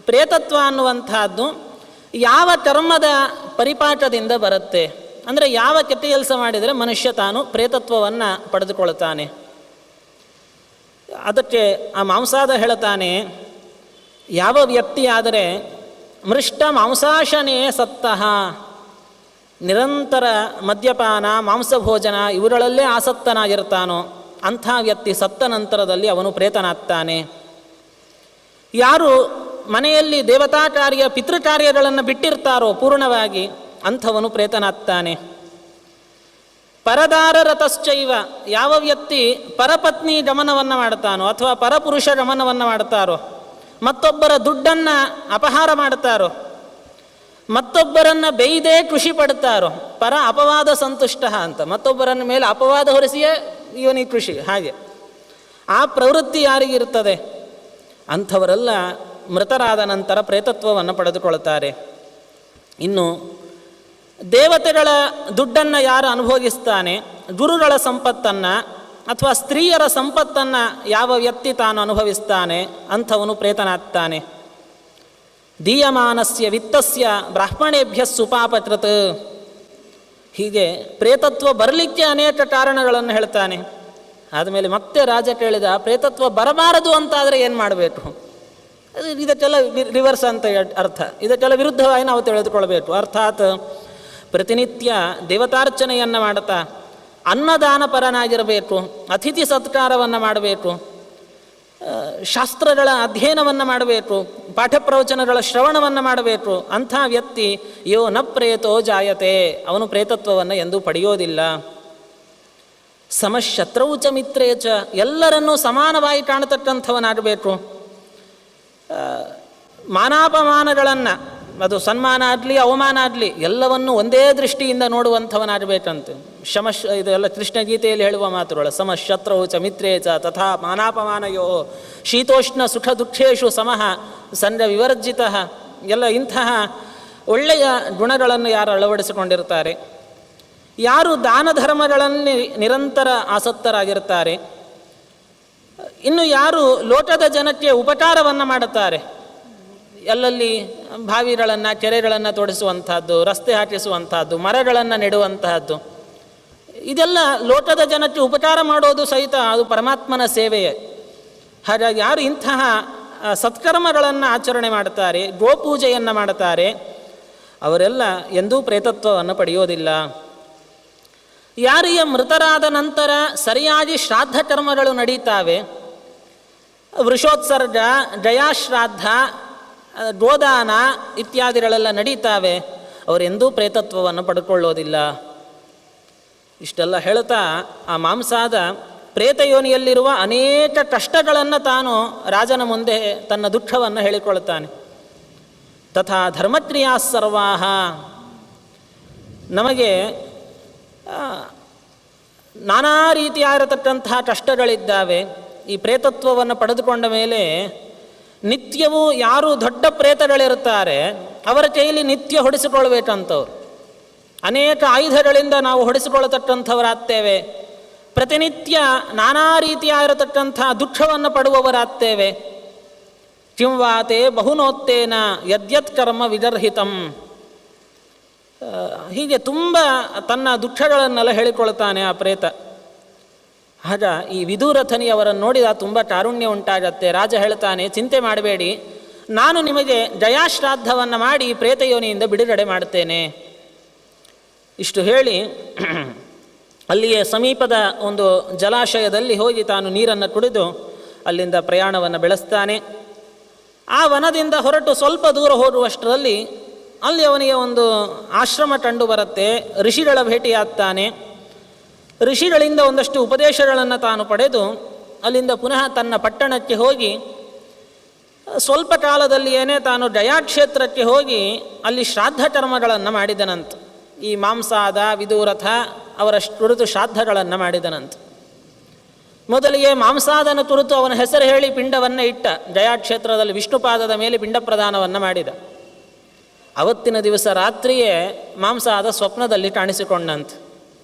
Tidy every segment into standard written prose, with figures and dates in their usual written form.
ಪ್ರೇತತ್ವ ಅನ್ನುವಂಥದ್ದು ಯಾವ ಕರ್ಮದ ಪರಿಪಾಠದಿಂದ ಬರುತ್ತೆ ಅಂದರೆ ಯಾವ ಕೆಟ್ಟ ಕೆಲಸ ಮಾಡಿದರೆ ಮನುಷ್ಯ ತಾನು ಪ್ರೇತತ್ವವನ್ನು ಪಡೆದುಕೊಳ್ತಾನೆ. ಅದಕ್ಕೆ ಆ ಮಾಂಸಾದ ಹೇಳ್ತಾನೆ, ಯಾವ ವ್ಯಕ್ತಿಯಾದರೆ ಮೃಷ್ಟ ಮಾಂಸಾಶನೇ ಸತ್ತಃ, ನಿರಂತರ ಮದ್ಯಪಾನ ಮಾಂಸಭೋಜನ ಇವರಲ್ಲೇ ಆಸಕ್ತನಾಗಿರ್ತಾನೋ ಅಂಥ ವ್ಯಕ್ತಿ ಸತ್ತ ನಂತರದಲ್ಲಿ ಅವನು ಪ್ರೇತನಾಗ್ತಾನೆ. ಯಾರು ಮನೆಯಲ್ಲಿ ದೇವತಾ ಕಾರ್ಯ ಪಿತೃಕಾರ್ಯಗಳನ್ನು ಬಿಟ್ಟಿರ್ತಾರೋ ಪೂರ್ಣವಾಗಿ ಅಂಥವನು ಪ್ರೇತನಾಗ್ತಾನೆ. ಪರದಾರರತಶ್ಚೈವ, ಯಾವ ವ್ಯಕ್ತಿ ಪರಪತ್ನಿ ಗಮನವನ್ನು ಮಾಡ್ತಾನೋ ಅಥವಾ ಪರಪುರುಷ ಗಮನವನ್ನು ಮಾಡ್ತಾರೋ, ಮತ್ತೊಬ್ಬರ ದುಡ್ಡನ್ನು ಅಪಹಾರ ಮಾಡ್ತಾರೋ, ಮತ್ತೊಬ್ಬರನ್ನು ಬೇಯ್ದೇ ಖುಷಿ ಪಡ್ತಾರೋ, ಪರ ಅಪವಾದ ಸಂತುಷ್ಟ ಅಂತ, ಮತ್ತೊಬ್ಬರನ್ನ ಮೇಲೆ ಅಪವಾದ ಹೊರಿಸಿಯೇ ಇವನಿಗೆ ಖುಷಿ, ಹಾಗೆ ಆ ಪ್ರವೃತ್ತಿ ಯಾರಿಗಿರ್ತದೆ ಅಂಥವರೆಲ್ಲ ಮೃತರಾದ ನಂತರ ಪ್ರೇತತ್ವವನ್ನು ಪಡೆದುಕೊಳ್ತಾರೆ. ಇನ್ನು ದೇವತೆಗಳ ದುಡ್ಡನ್ನು ಯಾರು ಅನುಭೋಗಿಸ್ತಾನೆ, ಗುರುಗಳ ಸಂಪತ್ತನ್ನು ಅಥವಾ ಸ್ತ್ರೀಯರ ಸಂಪತ್ತನ್ನು ಯಾವ ವ್ಯಕ್ತಿ ತಾನು ಅನುಭವಿಸ್ತಾನೆ ಅಂಥವನು ಪ್ರೇತನಾಗ್ತಾನೆ. ದೀಯಮಾನಸ್ಯ ವಿತ್ತಸ್ಯ ಬ್ರಾಹ್ಮಣೇಭ್ಯ ಸುಪಾಪಕೃತ್, ಹೀಗೆ ಪ್ರೇತತ್ವ ಬರಲಿಕ್ಕೆ ಅನೇಕ ಕಾರಣಗಳನ್ನು ಹೇಳ್ತಾನೆ. ಆದಮೇಲೆ ಮತ್ತೆ ರಾಜ ಕೇಳಿದ, ಪ್ರೇತತ್ವ ಬರಬಾರದು ಅಂತಾದರೆ ಏನು ಮಾಡಬೇಕು? ಇದಕ್ಕೆಲ್ಲ ರಿವರ್ಸ್ ಅಂತ ಅರ್ಥ, ಇದಕ್ಕೆಲ್ಲ ವಿರುದ್ಧವಾಗಿ ನಾವು ತಿಳಿದುಕೊಳ್ಬೇಕು. ಅರ್ಥಾತ್ ಪ್ರತಿನಿತ್ಯ ದೇವತಾರ್ಚನೆಯನ್ನು ಮಾಡ್ತಾ ಅನ್ನದಾನ ಪರನಾಗಿರಬೇಕು, ಅತಿಥಿ ಸತ್ಕಾರವನ್ನು ಮಾಡಬೇಕು, ಶಾಸ್ತ್ರಗಳ ಅಧ್ಯಯನವನ್ನು ಮಾಡಬೇಕು, ಪಾಠ ಪ್ರವಚನಗಳ ಶ್ರವಣವನ್ನು ಮಾಡಬೇಕು. ಅಂಥ ವ್ಯಕ್ತಿ ಯೋ ನ ಪ್ರೇತೋ ಜಾಯತೆ, ಅವನು ಪ್ರೇತತ್ವವನ್ನು ಎಂದೂ ಪಡೆಯೋದಿಲ್ಲ. ಸಮಶತ್ರೌ ಚ ಮಿತ್ರೇ ಚ, ಎಲ್ಲರನ್ನೂ ಸಮಾನವಾಗಿ ಕಾಣತಕ್ಕಂಥವನಾಗಬೇಕು. ಮಾನಾಪಮಾನಗಳನ್ನು, ಅದು ಸನ್ಮಾನ ಆಗಲಿ ಅವಮಾನ ಆಗಲಿ ಎಲ್ಲವನ್ನು ಒಂದೇ ದೃಷ್ಟಿಯಿಂದ ನೋಡುವಂಥವನಾಗಬೇಕಂತೆ. ಇದೆಲ್ಲ ಕೃಷ್ಣ ಗೀತೆಯಲ್ಲಿ ಹೇಳುವ ಮಾತುಗಳು. ಸಮಶತ್ರೌ ಚ ಮಿತ್ರೇ ಚ ತಥಾ ಮಾನಾಪಮಾನಯೋ ಶೀತೋಷ್ಣ ಸುಖ ದುಃಖೇಶು ಸಮಃ ಸಂಜ ವಿವರ್ಜಿತ, ಎಲ್ಲ ಇಂತಹ ಒಳ್ಳೆಯ ಗುಣಗಳನ್ನು ಯಾರು ಅಳವಡಿಸಿಕೊಂಡಿರ್ತಾರೆ, ಯಾರು ದಾನ ಧರ್ಮಗಳಲ್ಲಿ ನಿರಂತರ ಆಸಕ್ತರಾಗಿರ್ತಾರೆ, ಇನ್ನು ಯಾರು ಲೋಕದ ಜನಕ್ಕೆ ಉಪಕಾರವನ್ನು ಮಾಡುತ್ತಾರೆ, ಎಲ್ಲಲ್ಲಿ ಬಾವಿಗಳನ್ನು ಕೆರೆಗಳನ್ನು ತೋಡಿಸುವಂತಹದ್ದು, ರಸ್ತೆ ಹಾಕಿಸುವಂತಹದ್ದು, ಮರಗಳನ್ನು ನೆಡುವಂತಹದ್ದು, ಇದೆಲ್ಲ ಲೋಕದ ಜನಕ್ಕೆ ಉಪಕಾರ ಮಾಡೋದು ಸಹಿತ ಅದು ಪರಮಾತ್ಮನ ಸೇವೆಯೇ. ಹಾಗಾಗಿ ಯಾರು ಇಂತಹ ಸತ್ಕರ್ಮಗಳನ್ನು ಆಚರಣೆ ಮಾಡ್ತಾರೆ, ಗೋಪೂಜೆಯನ್ನು ಮಾಡ್ತಾರೆ, ಅವರೆಲ್ಲ ಎಂದೂ ಪ್ರೇತತ್ವವನ್ನು ಪಡೆಯೋದಿಲ್ಲ. ಯಾರಿಗೆ ಮೃತರಾದ ನಂತರ ಸರಿಯಾಗಿ ಶ್ರಾದ್ದ ಕರ್ಮಗಳು ನಡೀತಾವೆ, ವೃಷೋತ್ಸರ್ಗ, ಜಯಾಶ್ರಾದ್ದ, ಗೋದಾನ ಇತ್ಯಾದಿಗಳೆಲ್ಲ ನಡೀತಾವೆ, ಅವರೆಂದೂ ಪ್ರೇತತ್ವವನ್ನು ಪಡ್ಕೊಳ್ಳೋದಿಲ್ಲ. ಇಷ್ಟೆಲ್ಲ ಹೇಳ್ತಾ ಆ ಮಾಂಸಾದ ಪ್ರೇತಯೋನಿಯಲ್ಲಿರುವ ಅನೇಕ ಕಷ್ಟಗಳನ್ನು ತಾನು ರಾಜನ ಮುಂದೆ ತನ್ನ ದುಃಖವನ್ನು ಹೇಳಿಕೊಳ್ತಾನೆ. ತಥಾ ಧರ್ಮಕ್ರಿಯಾ ಸರ್ವಾಹ, ನಮಗೆ ನಾನಾ ರೀತಿಯಾಗಿರತಕ್ಕಂತಹ ಕಷ್ಟಗಳಿದ್ದಾವೆ. ಈ ಪ್ರೇತತ್ವವನ್ನು ಪಡೆದುಕೊಂಡ ಮೇಲೆ ನಿತ್ಯವೂ ಯಾರು ದೊಡ್ಡ ಪ್ರೇತಗಳಿರ್ತಾರೆ ಅವರ ಕೈಯಲ್ಲಿ ನಿತ್ಯ ಹೊಡೆಸಿಕೊಳ್ಬೇಕಂಥವ್ರು. ಅನೇಕ ಆಯುಧಗಳಿಂದ ನಾವು ಹೊಡೆಸಿಕೊಳ್ಳತಕ್ಕಂಥವರಾಗ್ತೇವೆ. ಪ್ರತಿನಿತ್ಯ ನಾನಾ ರೀತಿಯಾಗಿರತಕ್ಕಂಥ ದುಃಖವನ್ನು ಪಡುವವರಾಗ್ತೇವೆ. ಕಿಂವಾತೆ ಬಹುನೋತ್ತೇನ ಯದ್ಯತ್ ಕರ್ಮ ವಿದರ್ಹಿತಂ, ಹೀಗೆ ತುಂಬ ತನ್ನ ದುಃಖಗಳನ್ನೆಲ್ಲ ಹೇಳಿಕೊಳ್ತಾನೆ ಆ ಪ್ರೇತ. ಆಗ ಈ ವಿದುರಥನಿಯವರನ್ನು ನೋಡಿದ ತುಂಬ ಕಾರುಣ್ಯ ಉಂಟಾಗತ್ತೆ. ರಾಜ ಹೇಳ್ತಾನೆ, ಚಿಂತೆ ಮಾಡಬೇಡಿ, ನಾನು ನಿಮಗೆ ಜಯಾಶ್ರಾದ್ದವನ್ನು ಮಾಡಿ ಪ್ರೇತಯೋನಿಯಿಂದ ಬಿಡುಗಡೆ ಮಾಡ್ತೇನೆ. ಇಷ್ಟು ಹೇಳಿ ಅಲ್ಲಿಯೇ ಸಮೀಪದ ಒಂದು ಜಲಾಶಯದಲ್ಲಿ ಹೋಗಿ ತಾನು ನೀರನ್ನು ಕುಡಿದು ಅಲ್ಲಿಂದ ಪ್ರಯಾಣವನ್ನು ಬೆಳೆಸ್ತಾನೆ. ಆ ವನದಿಂದ ಹೊರಟು ಸ್ವಲ್ಪ ದೂರ ಹೋಗುವಷ್ಟರಲ್ಲಿ ಅಲ್ಲಿ ಅವನಿಗೆ ಒಂದು ಆಶ್ರಮ ಕಂಡು ಬರುತ್ತೆ. ಋಷಿಗಳ ಭೇಟಿಯಾಗ್ತಾನೆ. ಋಷಿಗಳಿಂದ ಒಂದಷ್ಟು ಉಪದೇಶಗಳನ್ನು ತಾನು ಪಡೆದು ಅಲ್ಲಿಂದ ಪುನಃ ತನ್ನ ಪಟ್ಟಣಕ್ಕೆ ಹೋಗಿ ಸ್ವಲ್ಪ ಕಾಲದಲ್ಲಿಯೇ ತಾನು ಜಯಾಕ್ಷೇತ್ರಕ್ಕೆ ಹೋಗಿ ಅಲ್ಲಿ ಶ್ರಾದ್ದ ಕರ್ಮಗಳನ್ನು ಮಾಡಿದನಂತ. ಈ ಮಾಂಸಾದ ವಿದುರಥ ಅವರ ಕುರಿತು ಶ್ರಾದ್ದಗಳನ್ನು ಮಾಡಿದನಂತ. ಮೊದಲಿಗೆ ಮಾಂಸಾದನ ಕುರಿತು ಅವನ ಹೆಸರು ಹೇಳಿ ಪಿಂಡವನ್ನು ಇಟ್ಟ. ಜಯಾಕ್ಷೇತ್ರದಲ್ಲಿ ವಿಷ್ಣುಪಾದದ ಮೇಲೆ ಪಿಂಡ ಪ್ರದಾನವನ್ನು ಮಾಡಿದ. ಅವತ್ತಿನ ದಿವಸ ರಾತ್ರಿಯೇ ಮಾಂಸಾದ ಸ್ವಪ್ನದಲ್ಲಿ ಕಾಣಿಸಿಕೊಂಡಂತೆ.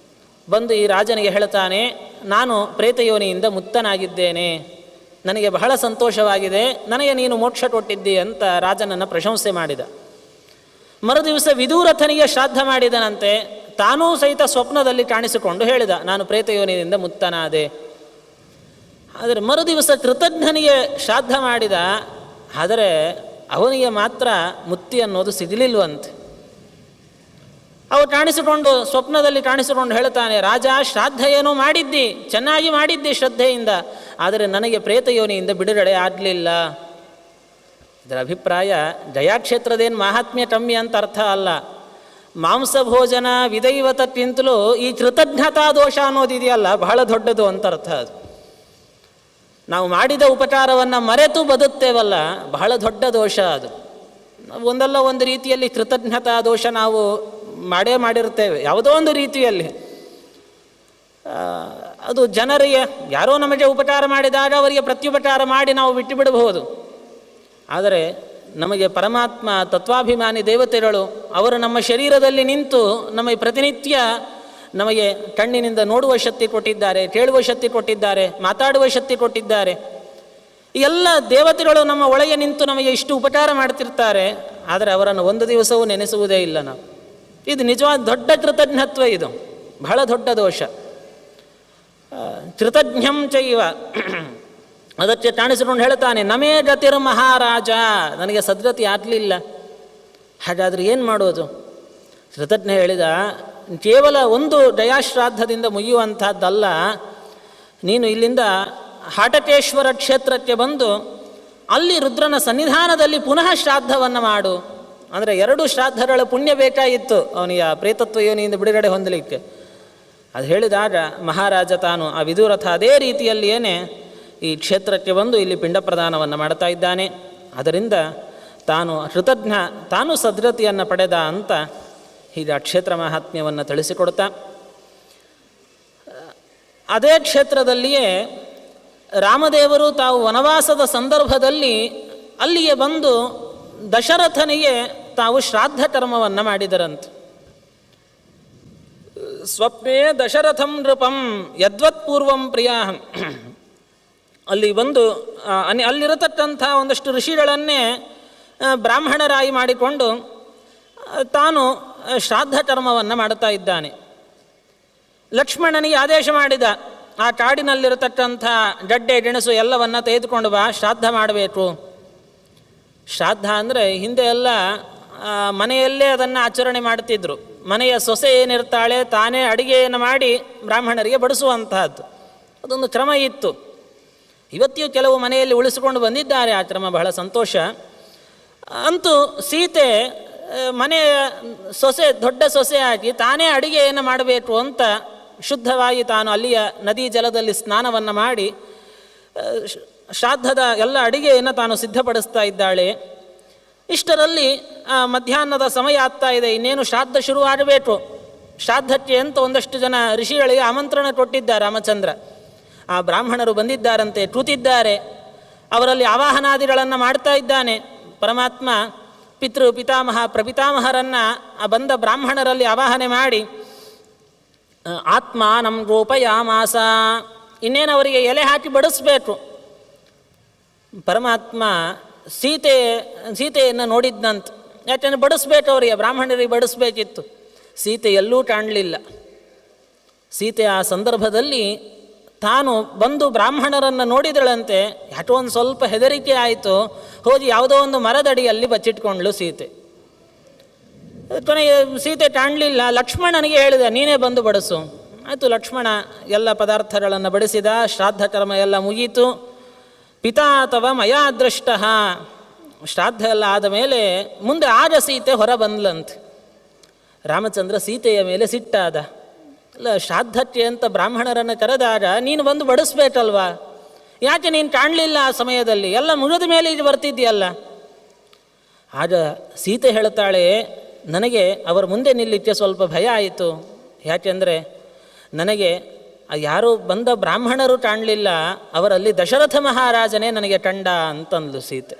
ಬಂದು ಈ ರಾಜನಿಗೆ ಹೇಳ್ತಾನೆ, ನಾನು ಪ್ರೇತಯೋನಿಯಿಂದ ಮುಕ್ತನಾಗಿದ್ದೇನೆ, ನನಗೆ ಬಹಳ ಸಂತೋಷವಾಗಿದೆ, ನನಗೆ ನೀನು ಮೋಕ್ಷ ಕೊಟ್ಟಿದ್ದಿ ಅಂತ ರಾಜನನ್ನು ಪ್ರಶಂಸೆ ಮಾಡಿದ. ಮರುದಿವಸ ವಿದೂರಥನಿಗೆ ಶ್ರಾದ್ದ ಮಾಡಿದನಂತೆ. ತಾನೂ ಸಹಿತ ಸ್ವಪ್ನದಲ್ಲಿ ಕಾಣಿಸಿಕೊಂಡು ಹೇಳಿದ, ನಾನು ಪ್ರೇತಯೋನಿಯಿಂದ ಮುಕ್ತನಾದೆ. ಆದರೆ ಮರುದಿವಸ ಕೃತಜ್ಞನಿಗೆ ಶ್ರಾದ್ದ ಮಾಡಿದ. ಆದರೆ ಅವನಿಗೆ ಮಾತ್ರ ಮುಕ್ತಿ ಅನ್ನೋದು ಸಿಗಲಿಲ್ವಂತೆ. ಅವನು ಸ್ವಪ್ನದಲ್ಲಿ ಕಾಣಿಸಿಕೊಂಡು ಹೇಳ್ತಾನೆ, ರಾಜ, ಶ್ರಾದ್ದ ಏನೋ ಮಾಡಿದ್ದಿ, ಚೆನ್ನಾಗಿ ಮಾಡಿದ್ದಿ ಶ್ರದ್ಧೆಯಿಂದ, ಆದರೆ ನನಗೆ ಪ್ರೇತಯೋನಿಯಿಂದ ಬಿಡುಗಡೆ ಆಗಲಿಲ್ಲ. ಇದರ ಅಭಿಪ್ರಾಯ ಜಯಾಕ್ಷೇತ್ರದೇನು ಮಹಾತ್ಮ್ಯ ಕಮ್ಮಿ ಅಂತ ಅರ್ಥ ಅಲ್ಲ. ಮಾಂಸ ಭೋಜನ ವಿದೈವತಕ್ಕಿಂತಲೂ ಈ ಕೃತಜ್ಞತಾ ದೋಷ ಅನ್ನೋದಿದೆಯಲ್ಲ ಬಹಳ ದೊಡ್ಡದು ಅಂತ ಅರ್ಥ. ಅದು ನಾವು ಮಾಡಿದ ಉಪಚಾರವನ್ನು ಮರೆತು ಬದುಕ್ತೇವಲ್ಲ, ಬಹಳ ದೊಡ್ಡ ದೋಷ ಅದು. ಒಂದಲ್ಲ ಒಂದು ರೀತಿಯಲ್ಲಿ ಕೃತಜ್ಞತಾ ದೋಷ ನಾವು ಮಾಡಿರ್ತೇವೆ, ಯಾವುದೋ ಒಂದು ರೀತಿಯಲ್ಲಿ. ಅದು ಜನರಿಗೆ ಯಾರೋ ನಮಗೆ ಉಪಚಾರ ಮಾಡಿದಾಗ ಅವರಿಗೆ ಪ್ರತ್ಯುಪಚಾರ ಮಾಡಿ ನಾವು ಬಿಟ್ಟು ಬಿಡಬಹುದು. ಆದರೆ ನಮಗೆ ಪರಮಾತ್ಮ ತತ್ವಾಭಿಮಾನಿ ದೇವತೆಗಳು ಅವರು ನಮ್ಮ ಶರೀರದಲ್ಲಿ ನಿಂತು ನಮಗೆ ಪ್ರತಿನಿತ್ಯ ನಮಗೆ ಕಣ್ಣಿನಿಂದ ನೋಡುವ ಶಕ್ತಿ ಕೊಟ್ಟಿದ್ದಾರೆ, ಕೇಳುವ ಶಕ್ತಿ ಕೊಟ್ಟಿದ್ದಾರೆ, ಮಾತಾಡುವ ಶಕ್ತಿ ಕೊಟ್ಟಿದ್ದಾರೆ. ಎಲ್ಲ ದೇವತೆಗಳು ನಮ್ಮ ಒಳಗೆ ನಿಂತು ನಮಗೆ ಇಷ್ಟು ಉಪಚಾರ ಮಾಡ್ತಿರ್ತಾರೆ. ಆದರೆ ಅವರನ್ನು ಒಂದು ದಿವಸವೂ ನೆನೆಸುವುದೇ ಇಲ್ಲ ನಾವು. ಇದು ನಿಜವಾದ ದೊಡ್ಡ ಕೃತಜ್ಞತ್ವ, ಇದು ಬಹಳ ದೊಡ್ಡ ದೋಷ. ಕೃತಜ್ಞಂ ಚೈವ ಅದಕ್ಕೆ ಕಾಣಿಸಿಕೊಂಡು ಹೇಳ್ತಾನೆ, ನಮೇ ಗತಿರ್ ಮಹಾರಾಜ, ನನಗೆ ಸದ್ಗತಿ ಆಗಲಿಲ್ಲ. ಹಾಗಾದರೆ ಏನು ಮಾಡೋದು? ಕೃತಜ್ಞ ಹೇಳಿದ, ಕೇವಲ ಒಂದು ಜಯಾಶ್ರಾದ್ದದಿಂದ ಮುಗಿಯುವಂಥದ್ದಲ್ಲ, ನೀನು ಇಲ್ಲಿಂದ ಹಾಟಕೇಶ್ವರ ಕ್ಷೇತ್ರಕ್ಕೆ ಬಂದು ಅಲ್ಲಿ ರುದ್ರನ ಸನ್ನಿಧಾನದಲ್ಲಿ ಪುನಃ ಶ್ರಾದ್ದವನ್ನು ಮಾಡು. ಅಂದರೆ 2 ಶ್ರಾದ್ದಗಳ ಪುಣ್ಯ ಬೇಕಾಗಿತ್ತು ಅವನಿಗೆ ಆ ಪ್ರೇತತ್ವ ಯೋನಿಯಿಂದ ಬಿಡುಗಡೆ ಹೊಂದಲಿಕ್ಕೆ. ಅದು ಹೇಳಿದಾಗ ಮಹಾರಾಜ ತಾನು ಆ ವಿದೂರಥ ಅದೇ ರೀತಿಯಲ್ಲಿಯೇ ಈ ಕ್ಷೇತ್ರಕ್ಕೆ ಬಂದು ಇಲ್ಲಿ ಪಿಂಡ ಪ್ರದಾನವನ್ನು ಮಾಡ್ತಾ ಇದ್ದಾನೆ. ಅದರಿಂದ ತಾನು ಕೃತಜ್ಞ, ತಾನು ಸದ್ಗತಿಯನ್ನು ಪಡೆದ ಅಂತ ಹೀಗೆ ಆ ಕ್ಷೇತ್ರ ಮಹಾತ್ಮ್ಯವನ್ನು ತಿಳಿಸಿಕೊಡ್ತಾ, ಅದೇ ಕ್ಷೇತ್ರದಲ್ಲಿಯೇ ರಾಮದೇವರು ತಾವು ವನವಾಸದ ಸಂದರ್ಭದಲ್ಲಿ ಅಲ್ಲಿಗೆ ಬಂದು ದಶರಥನಿಗೆ ತಾವು ಶ್ರಾದ್ದ ಕರ್ಮವನ್ನು ಮಾಡಿದರಂತೆ. ಸ್ವಪ್ನೇ ದಶರಥಂ ನೃಪಂ ಯದ್ವತ್ಪೂರ್ವಂ ಪ್ರಿಯಾಹಂ. ಅಲ್ಲಿ ಬಂದು ಅಲ್ಲಿರತಕ್ಕಂಥ ಒಂದಷ್ಟು ಋಷಿಗಳನ್ನೇ ಬ್ರಾಹ್ಮಣರಾಯಿ ಮಾಡಿಕೊಂಡು ತಾನು ಶ್ರಾದ್ದ ಕರ್ಮವನ್ನು ಮಾಡ್ತಾ ಇದ್ದಾನೆ. ಲಕ್ಷ್ಮಣನಿಗೆ ಆದೇಶ ಮಾಡಿದ, ಆ ಕಾಡಿನಲ್ಲಿರತಕ್ಕಂಥ ಗಡ್ಡೆ ಗೆಣಸು ಎಲ್ಲವನ್ನು ತೆಗೆದುಕೊಂಡು ಬಾ, ಶ್ರಾದ್ದ ಮಾಡಬೇಕು. ಶ್ರಾದ್ದ ಅಂದರೆ ಹಿಂದೆ ಎಲ್ಲ ಮನೆಯಲ್ಲೇ ಅದನ್ನು ಆಚರಣೆ ಮಾಡ್ತಿದ್ರು. ಮನೆಯ ಸೊಸೆ ಏನಿರ್ತಾಳೆ ತಾನೇ ಅಡಿಗೆಯನ್ನು ಮಾಡಿ ಬ್ರಾಹ್ಮಣರಿಗೆ ಬಡಿಸುವಂತಹದ್ದು, ಅದೊಂದು ಕ್ರಮ ಇತ್ತು. ಇವತ್ತಿಯೂ ಕೆಲವು ಮನೆಯಲ್ಲಿ ಉಳಿಸಿಕೊಂಡು ಬಂದಿದ್ದಾರೆ ಆ ಕ್ರಮ, ಬಹಳ ಸಂತೋಷ. ಅಂತೂ ಸೀತೆ ಮನೆಯ ಸೊಸೆ, ದೊಡ್ಡ ಸೊಸೆ ಆಗಿ ತಾನೇ ಅಡಿಗೆಯನ್ನು ಮಾಡಬೇಕು ಅಂತ ಶುದ್ಧವಾಗಿ ತಾನು ಅಲ್ಲಿಯ ನದಿ ಜಲದಲ್ಲಿ ಸ್ನಾನವನ್ನು ಮಾಡಿ ಶ್ರಾದ್ದದ ಎಲ್ಲ ಅಡಿಗೆಯನ್ನು ತಾನು ಸಿದ್ಧಪಡಿಸ್ತಾ ಇದ್ದಾಳೆ. ಇಷ್ಟರಲ್ಲಿ ಮಧ್ಯಾಹ್ನದ ಸಮಯ ಆಗ್ತಾ ಇದೆ, ಇನ್ನೇನು ಶ್ರಾದ್ದ ಶುರು ಆಗಬೇಕು. ಶ್ರಾದ್ದಕ್ಕೆ ಅಂತ ಒಂದಷ್ಟು ಜನ ಋಷಿಗಳಿಗೆ ಆಮಂತ್ರಣ ಕೊಟ್ಟಿದ್ದಾರೆ ರಾಮಚಂದ್ರ. ಆ ಬ್ರಾಹ್ಮಣರು ಬಂದಿದ್ದಾರಂತೆ, ಕೂತಿದ್ದಾರೆ. ಅವರಲ್ಲಿ ಆವಾಹನಾದಿಗಳನ್ನು ಮಾಡ್ತಾ ಇದ್ದಾನೆ ಪರಮಾತ್ಮ. ಪಿತೃ ಪಿತಾಮಹ ಪ್ರಪಿತಾಮಹರನ್ನು ಬಂದ ಬ್ರಾಹ್ಮಣರಲ್ಲಿ ಆವಾಹನೆ ಮಾಡಿ ಆತ್ಮ ನಮ್ ಗೋಪಯಾಮಾಸ, ಇನ್ನೇನು ಅವರಿಗೆ ಎಲೆ ಹಾಕಿ ಬಡಿಸ್ಬೇಕು. ಪರಮಾತ್ಮ ಸೀತೆಯನ್ನು ನೋಡಿದ್ನಂತ. ಯಾಕೆಂದರೆ ಬಡಿಸ್ಬೇಕು, ಅವರಿಗೆ ಬ್ರಾಹ್ಮಣರಿಗೆ ಬಡಿಸ್ಬೇಕಿತ್ತು. ಸೀತೆ ಎಲ್ಲೂ ಕಾಣಲಿಲ್ಲ. ಸೀತೆ ಆ ಸಂದರ್ಭದಲ್ಲಿ ತಾನು ಬಂದು ಬ್ರಾಹ್ಮಣರನ್ನು ನೋಡಿದಳಂತೆ. ಯಾಕೋ ಒಂದು ಸ್ವಲ್ಪ ಹೆದರಿಕೆ ಆಯಿತು. ಹೋಗಿ ಯಾವುದೋ ಒಂದು ಮರದಡಿಯಲ್ಲಿ ಬಚ್ಚಿಟ್ಕೊಂಡ್ಳು ಸೀತೆ. ಕೊನೆಗೆ ಸೀತೆ ಕಾಣಲಿಲ್ಲ. ಲಕ್ಷ್ಮಣನಿಗೆ ಹೇಳಿದ, ನೀನೇ ಬಂದು ಬಡಿಸು. ಆಯಿತು, ಲಕ್ಷ್ಮಣ ಎಲ್ಲ ಪದಾರ್ಥಗಳನ್ನು ಬಡಿಸಿದ. ಶ್ರಾದ್ದ ಕರ್ಮ ಎಲ್ಲ ಮುಗೀತು. ಪಿತಾ ಅಥವಾ ಮಯಾ ದೃಷ್ಟ. ಶ್ರಾದ್ದ ಎಲ್ಲ ಆದ ಮೇಲೆ ಮುಂದೆ ಆಗ ಸೀತೆ ಹೊರ ಬಂದ್ಲಂತೆ. ರಾಮಚಂದ್ರ ಸೀತೆಯ ಮೇಲೆ ಸಿಟ್ಟಾದ. ಅಲ್ಲ, ಶ್ರಾದ್ದಕ್ಕೆ ಅಂತ ಬ್ರಾಹ್ಮಣರನ್ನು ಕರೆದಾಗ ನೀನು ಬಂದು ಬಡಿಸ್ಬೇಕಲ್ವಾ, ಯಾಕೆ ನೀನು ಕಾಣಲಿಲ್ಲ ಆ ಸಮಯದಲ್ಲಿ, ಎಲ್ಲ ಮುಗಿದ ಮೇಲೆ ಇದು ಬರ್ತಿದ್ದೀಯಲ್ಲ. ಆಗ ಸೀತೆ ಹೇಳ್ತಾಳೆ, ನನಗೆ ಅವರ ಮುಂದೆ ನಿಲ್ಲಿಕ್ಕೆ ಸ್ವಲ್ಪ ಭಯ ಆಯಿತು. ಯಾಕೆಂದರೆ ನನಗೆ ಯಾರು ಬಂದ ಬ್ರಾಹ್ಮಣರು ಕಾಣಲಿಲ್ಲ, ಅವರಲ್ಲಿ ದಶರಥ ಮಹಾರಾಜನೇ ನನಗೆ ಕಂಡ ಅಂತಂದ್ಲು ಸೀತೆ.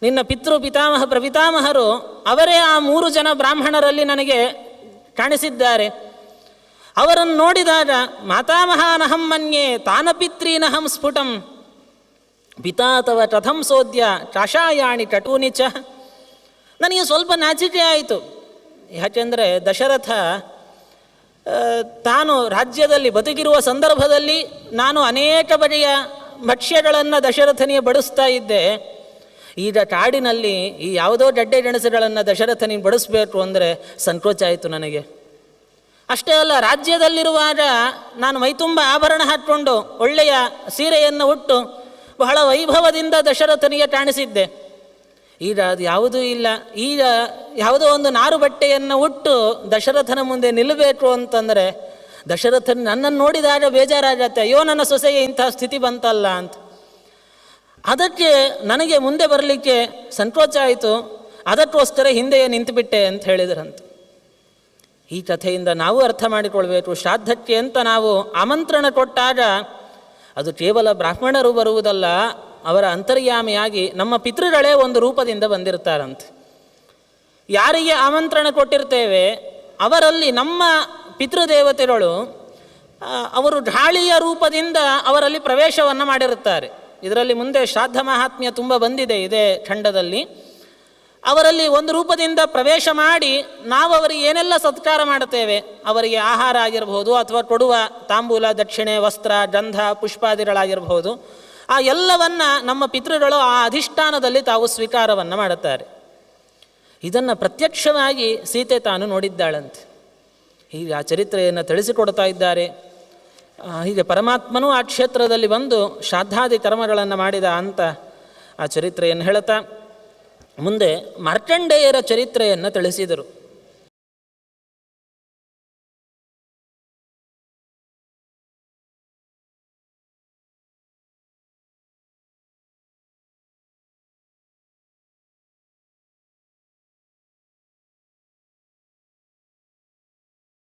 ನಿನ್ನ ಪಿತೃ ಪಿತಾಮಹ ಪ್ರಪಿತಾಮಹರು ಅವರೇ ಆ 3 ಜನ ಬ್ರಾಹ್ಮಣರಲ್ಲಿ ನನಗೆ ಕಾಣಿಸಿದ್ದಾರೆ. ಅವರನ್ನು ನೋಡಿದಾಗ ಮಾತಾಮಹಾನಹಂ ಮನ್ಯೆ ತಾನ ಪಿತ್ರೀನಹಂ ಸ್ಫುಟಂ. ಪಿತಾ ತವ ಕಥಂ ಸೋದ್ಯ ಚಾಷಾಯಾಣಿ ಟಟೂನಿ ಚ. ನನಗೆ ಸ್ವಲ್ಪ ನಾಚಿಕೆ ಆಯಿತು. ಯಾಕೆಂದರೆ ದಶರಥ ತಾನು ರಾಜ್ಯದಲ್ಲಿ ಬದುಕಿರುವ ಸಂದರ್ಭದಲ್ಲಿ ನಾನು ಅನೇಕ ಬಗೆಯ ಭಕ್ಷ್ಯಗಳನ್ನು ದಶರಥನಿಗೆ ಬಡಿಸ್ತಾ ಇದ್ದೆ. ಈಗ ಕಾಡಿನಲ್ಲಿ ಈ ಯಾವುದೋ ಗಡ್ಡೆ ಗೆಣಸುಗಳನ್ನು ದಶರಥನಿಗೆ ಬಡಿಸ್ಬೇಕು ಅಂದರೆ ಸಂಕೋಚ ಆಯಿತು ನನಗೆ. ಅಷ್ಟೇ ಅಲ್ಲ, ರಾಜ್ಯದಲ್ಲಿರುವಾಗ ನಾನು ಮೈತುಂಬ ಆಭರಣ ಹಾಕ್ಕೊಂಡು ಒಳ್ಳೆಯ ಸೀರೆಯನ್ನು ಉಟ್ಟು ಬಹಳ ವೈಭವದಿಂದ ದಶರಥನಿಗೆ ಕಾಣಿಸಿದ್ದೆ. ಈಗ ಅದು ಯಾವುದೂ ಇಲ್ಲ. ಈಗ ಯಾವುದೋ ಒಂದು ನಾರು ಬಟ್ಟೆಯನ್ನು ಉಟ್ಟು ದಶರಥನ ಮುಂದೆ ನಿಲ್ಲಬೇಕು ಅಂತಂದರೆ ದಶರಥನ ನನ್ನನ್ನು ನೋಡಿದಾಗ ಬೇಜಾರಾಗತ್ತೆ, ಅಯ್ಯೋ ನನ್ನ ಸೊಸೆಗೆ ಇಂಥ ಸ್ಥಿತಿ ಬಂತಲ್ಲ ಅಂತ. ಅದಕ್ಕೆ ನನಗೆ ಮುಂದೆ ಬರಲಿಕ್ಕೆ ಸಂಕೋಚ ಆಯಿತು. ಅದಕ್ಕೋಸ್ಕರ ಹಿಂದೆಯೇ ನಿಂತುಬಿಟ್ಟೆ ಅಂತ ಹೇಳಿದ್ರಂತ. ಈ ಕಥೆಯಿಂದ ನಾವು ಅರ್ಥ ಮಾಡಿಕೊಳ್ಬೇಕು, ಶ್ರಾದ್ದಕ್ಕೆ ಅಂತ ನಾವು ಆಮಂತ್ರಣ ಕೊಟ್ಟಾಗ ಅದು ಕೇವಲ ಬ್ರಾಹ್ಮಣರು ಬರುವುದಲ್ಲ, ಅವರ ಅಂತರ್ಯಾಮಿಯಾಗಿ ನಮ್ಮ ಪಿತೃಗಳೇ ಒಂದು ರೂಪದಿಂದ ಬಂದಿರ್ತಾರಂತೆ. ಯಾರಿಗೆ ಆಮಂತ್ರಣ ಕೊಟ್ಟಿರ್ತೇವೆ ಅವರಲ್ಲಿ ನಮ್ಮ ಪಿತೃದೇವತೆಗಳು ಅವರು ಗಾಳಿಯ ರೂಪದಿಂದ ಅವರಲ್ಲಿ ಪ್ರವೇಶವನ್ನು ಮಾಡಿರುತ್ತಾರೆ. ಇದರಲ್ಲಿ ಮುಂದೆ ಶ್ರಾದ್ದ ಮಹಾತ್ಮ್ಯ ತುಂಬ ಬಂದಿದೆ ಇದೇ ಖಂಡದಲ್ಲಿ. ಅವರಲ್ಲಿ ಒಂದು ರೂಪದಿಂದ ಪ್ರವೇಶ ಮಾಡಿ ನಾವು ಅವರಿಗೆ ಏನೆಲ್ಲ ಸತ್ಕಾರ ಮಾಡುತ್ತೇವೆ, ಅವರಿಗೆ ಆಹಾರ ಆಗಿರಬಹುದು ಅಥವಾ ಕೊಡುವ ತಾಂಬೂಲ ದಕ್ಷಿಣೆ ವಸ್ತ್ರ ಗಂಧ ಪುಷ್ಪಾದಿಗಳಾಗಿರಬಹುದು, ಆ ಎಲ್ಲವನ್ನ ನಮ್ಮ ಪಿತೃಗಳು ಆ ಅಧಿಷ್ಠಾನದಲ್ಲಿ ತಾವು ಸ್ವೀಕಾರವನ್ನು ಮಾಡುತ್ತಾರೆ. ಇದನ್ನು ಪ್ರತ್ಯಕ್ಷವಾಗಿ ಸೀತೆ ತಾನು ನೋಡಿದ್ದಾಳಂತೆ. ಹೀಗೆ ಆ ಚರಿತ್ರೆಯನ್ನು ತಿಳಿಸಿಕೊಡ್ತಾ ಇದ್ದಾರೆ. ಹೀಗೆ ಪರಮಾತ್ಮನೂ ಆ ಕ್ಷೇತ್ರದಲ್ಲಿ ಬಂದು ಶ್ರಾದ್ದಾದಿ ಕರ್ಮಗಳನ್ನು ಮಾಡಿದ ಅಂತ ಆ ಚರಿತ್ರೆಯನ್ನು ಹೇಳುತ್ತಾ ಮುಂದೆ ಮಾರ್ಕಂಡೇಯರ ಚರಿತ್ರೆಯನ್ನು ತಿಳಿಸಿದರು.